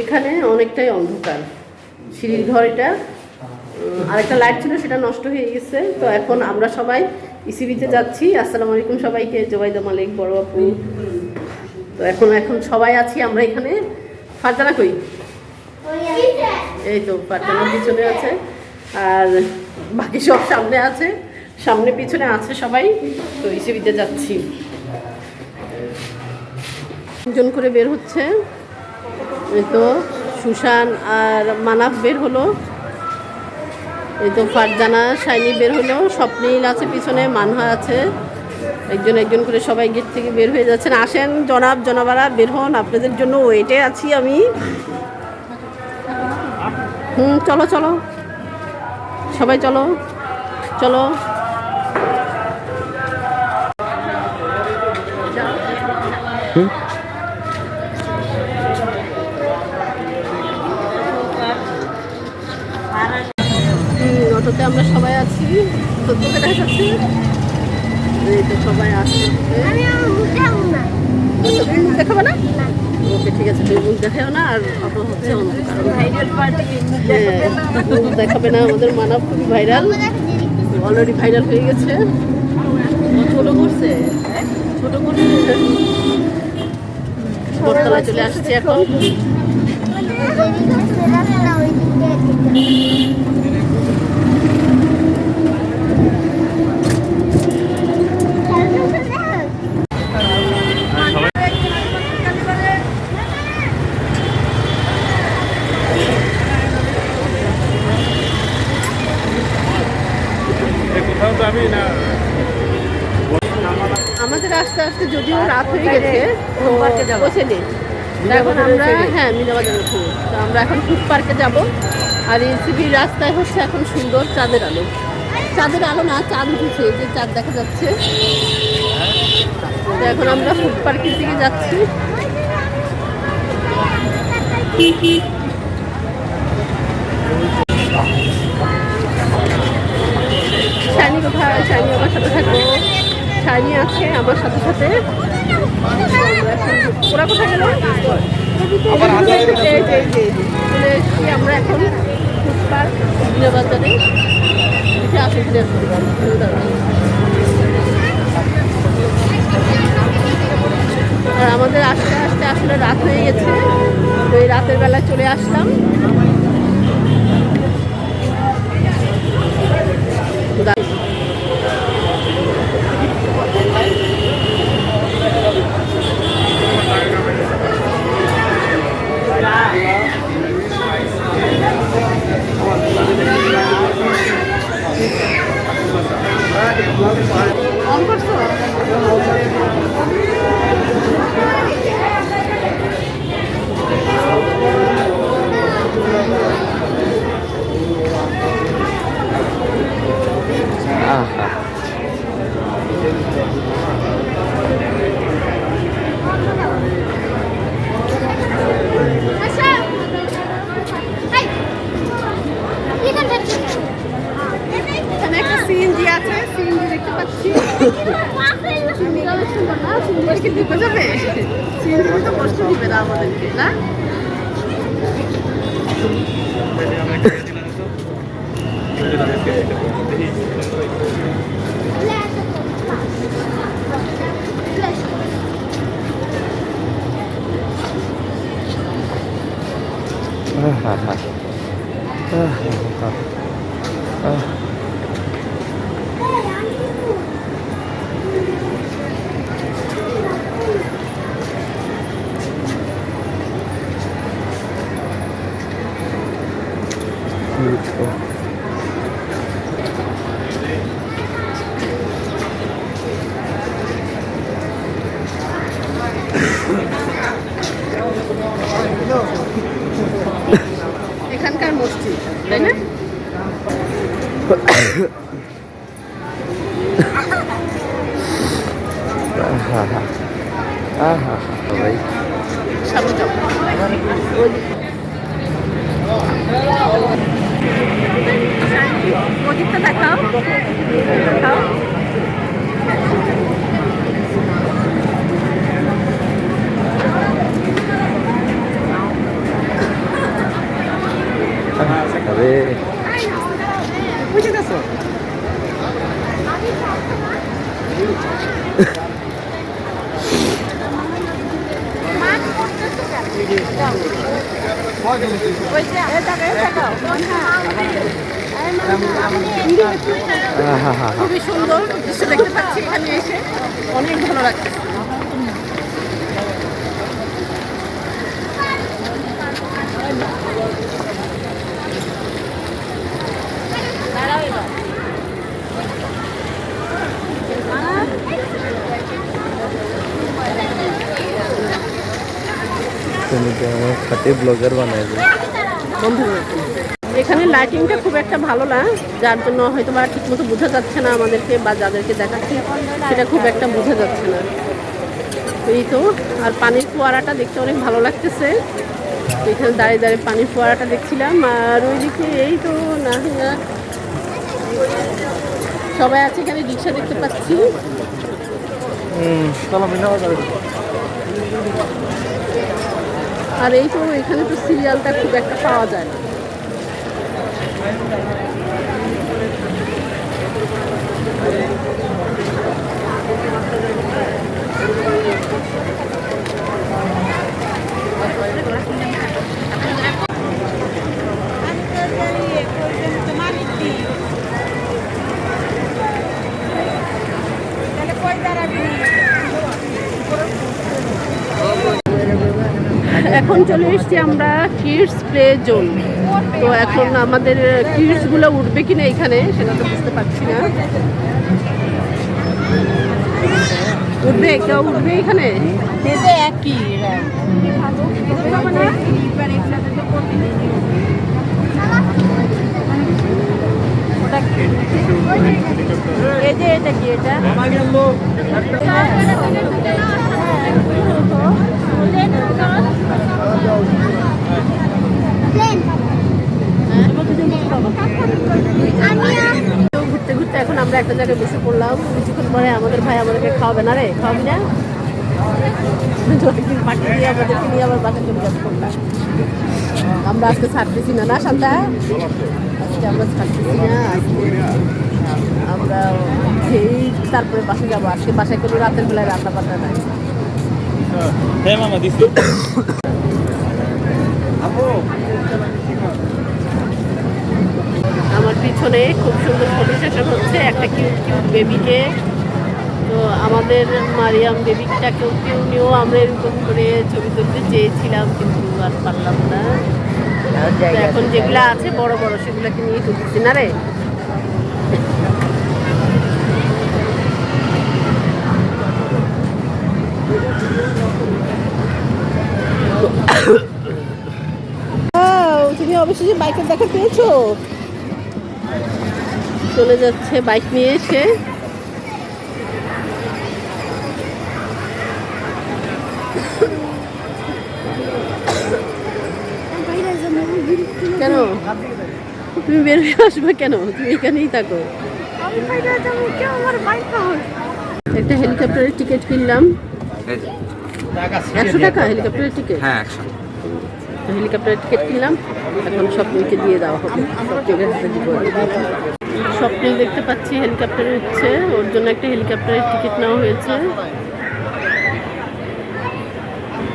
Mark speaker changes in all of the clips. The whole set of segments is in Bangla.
Speaker 1: এখানে অনেকটাই অন্ধকার। সিঁড়ির ঘর এটা, আরেকটা লাইট ছিল সেটা নষ্ট হয়ে গেছে। তো এখন আমরা সবাই ইসিবিতে যাচ্ছি। আসসালামু আলাইকুম সবাইকে, জোবাইদা মালিক, বড় আপু। তো এখন সবাই আছি আমরা এখানে। ফারজানা কই? এই তো ফারজানার পিছনে আছে, আর বাকি সব সামনে আছে, সামনে পিছনে আছে সবাই। তো ইসিবিতে যাচ্ছি, একজন করে বের হচ্ছে। এই তো সুশান আর মানাফ বের হলো, এই তো ফারজানা শাইনি বের হলো, স্বপ্নীল আছে পিছনে, মানহা আছে। একজন করে সবাই গেট থেকে বের হয়ে যাচ্ছেন। আসেন জনাবারা বের হন, আপনাদের জন্য ওয়েটে আছি আমি। চলো চলো সবাই চলো চলো। অটোতে আমরা সবাই আছি। তো তোকে দেখা যাচ্ছে, এই তো সবাই আসছে। দেখাবে না? ওকে ঠিক আছে, তুমি মুখ দেখাও না। আর অটো হচ্ছে দেখাবে না। আমাদের মানব খুবই ভাইরাল, অলরেডি ভাইরাল হয়ে গেছে। ছোট করছে বটতলায় চলে আসছে এখন। আমাদের আস্তে আস্তে যদিও রাত হয়ে গেছে, বসে নেই এখন আমরা, হ্যাঁ মিনাবাজার উঠে। তো আমরা এখন ফুড পার্কে যাব। আর এনসিবির রাস্তায় হচ্ছে এখন সুন্দর চাঁদের আলো। চাঁদের আলো না, চাঁদ উঠেছে, যে চাঁদ দেখা যাচ্ছে। তো এখন আমরা ফুড পার্কের দিকে যাচ্ছি। শাইনি কোথায়? শাইনি আমার সাথে থাকবো। শাইনি আছে আমার সাথে সাথে। ওরা কোথায় গেল? চলে এসেছি আমরা এখন ফুড পার্ক মিনাবাজারে। আসলে আর আমাদের আস্তে আস্তে আসলে রাত হয়ে গেছে। তো এই রাতের বেলায় চলে আসলাম। এখানে একটা সিএনজি আছে, সিএনজি দেখতে পাচ্ছি। সিএনজি দিতে যাবে, সিএনজি তো কষ্ট দিবে না আমাদেরকে, না? এখানকার মসজিদ, তাই না? সামনে যাও, মসজিদটা দেখাও। খুবই সুন্দর দৃশ্য দেখতে পাচ্ছি এখানে এসে, অনেক ভালো লাগছে।
Speaker 2: ব্লগার বানায়
Speaker 1: এখানে লাইটিংটা খুব একটা ভালো না, যার জন্য হয়তো বা ঠিক মতো বোঝা যাচ্ছে না আমাদেরকে, বা যাদেরকে দেখাচ্ছি সেটা খুব একটা বোঝা যাচ্ছে না। এই তো, আর পানির ফোয়ারাটা দেখতে অনেক ভালো লাগতেছে। এখানে দাঁড়িয়ে দাঁড়িয়ে পানির ফোয়ারাটা দেখছিলাম। আর ওইদিকে এই তো না সবাই আছে, এখানে রিক্সা দেখতে পাচ্ছি। আর এই তো এখানে তো সিরিয়ালটা খুব একটা পাওয়া যায় না। এখন চলে এসেছি আমরা কিডস প্লে জোন। তো এখন আমাদের কিডসগুলো উঠবে কিনা এখানে সেটা তো বুঝতে পারছি না। উঠবে, কেউ উঠবে এখানে? একই এটা কি এটা? ঘুরতে ঘুরতে এখন আমরা একটা জায়গায় বসে পড়লাম। কিছুক্ষণ পরে আমাদের ভাই আমাদেরকে খাওয়াবে না রে, খাওয়াবি না? পাঠিয়ে দিয়ে আমাদেরকে নিয়ে আবার বাসায় চলে যাচ্ছে করলাম। আমরা আজকে ছাড়তেছি না, না শান্তা? আজকে আমরা ছাড়তেছি না, আজকে আমরা খেয়েই তারপরে বাসায় যাবো। আজকে বাসায় কোনো রাতের বেলায় রান্না বান্না নাই। আমার পিছনে খুব সুন্দর ফটো সেশন হচ্ছে, একটা কিউট কিউট বেবিকে। তো আমাদের মারিয়াম বেবিটাকেও কেউ নিয়েও আমরা এরকম করে ছবি তুলতে চেয়েছিলাম, কিন্তু আর পারলাম না। এখন যেগুলো আছে বড় বড় সেগুলোকে নিয়ে তুলতেছি না রে। তুমি অবশ্যই বাইকের দেখা পেয়েছো? চলে যাচ্ছে বাইক নিয়ে এসে। কেন তুমি বের হয়ে আসবে কেন? তুমি এখানেই থাকো। একটা হেলিকপ্টারের টিকিট কিনলাম, 100 টাকা হেলিকপ্টারের টিকিট।
Speaker 2: হ্যাঁ,
Speaker 1: হেলিকপ্টারের টিকিট কিনলাম, এখন স্বপ্নকে দিয়ে দেওয়া হবে। স্বপ্নিল দেখতে পাচ্ছি হেলিকপ্টারে উঠছে, ওর জন্য একটা হেলিকপ্টারের টিকিট নেওয়া হয়েছে।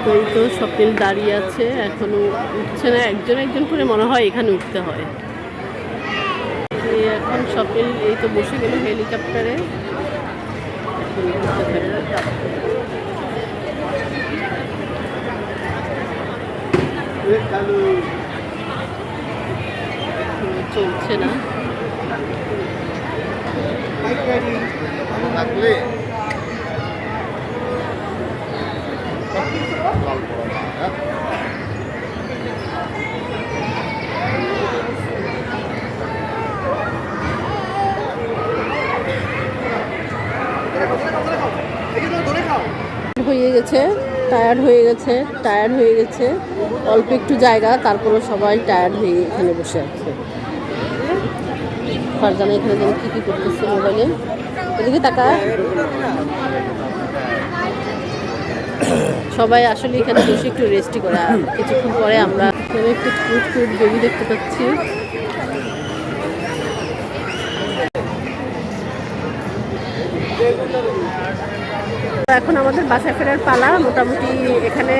Speaker 1: তো এই তো স্বপ্নিল দাঁড়িয়ে আছে, এখনো উঠছে না। একজন একজন করে মনে হয় এখানে উঠতে হয়। এখন স্বপ্নিল এই তো বসে গেল হেলিকপ্টারে। চলছে না। হয়ে গেছে, টায়ার্ড হয়ে গেছে, টায়ার্ড হয়ে গেছে। অল্প একটু জায়গা, তারপরে সবাই টায়ার্ড হয়ে এখানে বসে আছে। ফারজানা এখানে যেন কী কী করতেছে মোবাইলে, এদিকে তাকা। সবাই আসলে এখানে বসে একটু রেস্টই করে। আর কিছুক্ষণ পরে আমরা এখানে একটু কিউট কিউট বেবি দেখতে পাচ্ছি। এখন আমাদের বাসায় ফেরার পালা। মোটামুটি এখানে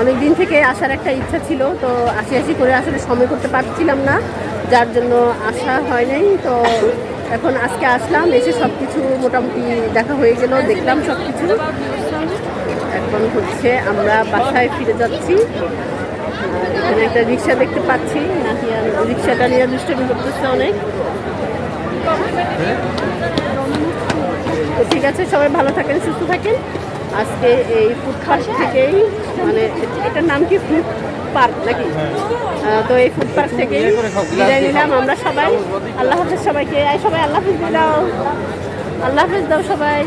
Speaker 1: অনেক দিন থেকে আসার একটা ইচ্ছা ছিল, তো আসি আসি করে আসলে সময় করতে পারছিলাম না, যার জন্য আসা হয় নাই। তো এখন আজকে আসলাম, এসে সব কিছু মোটামুটি দেখা হয়ে গেল, দেখলাম সব কিছু। এখন হচ্ছে আমরা বাসায় ফিরে যাচ্ছি। আর এখানে একটা রিক্সা দেখতে পাচ্ছি, নাহিয়ান রিক্সাটা নিয়ে দুষ্টামি করতেছে অনেক। তো ঠিক আছে, সবাই ভালো থাকেন, সুস্থ থাকেন। আজকে এই ফুটপাথ থেকেই, মানে এটার নাম কি, ফুড পার্ক নাকি? তো এই ফুড পার্ক থেকেই বিদায় নিলাম আমরা সবাই। আল্লাহ হাফেজ সবাইকে। সবাই আল্লাহ হাফেজ দাও, আল্লাহ হাফেজ দাও সবাই।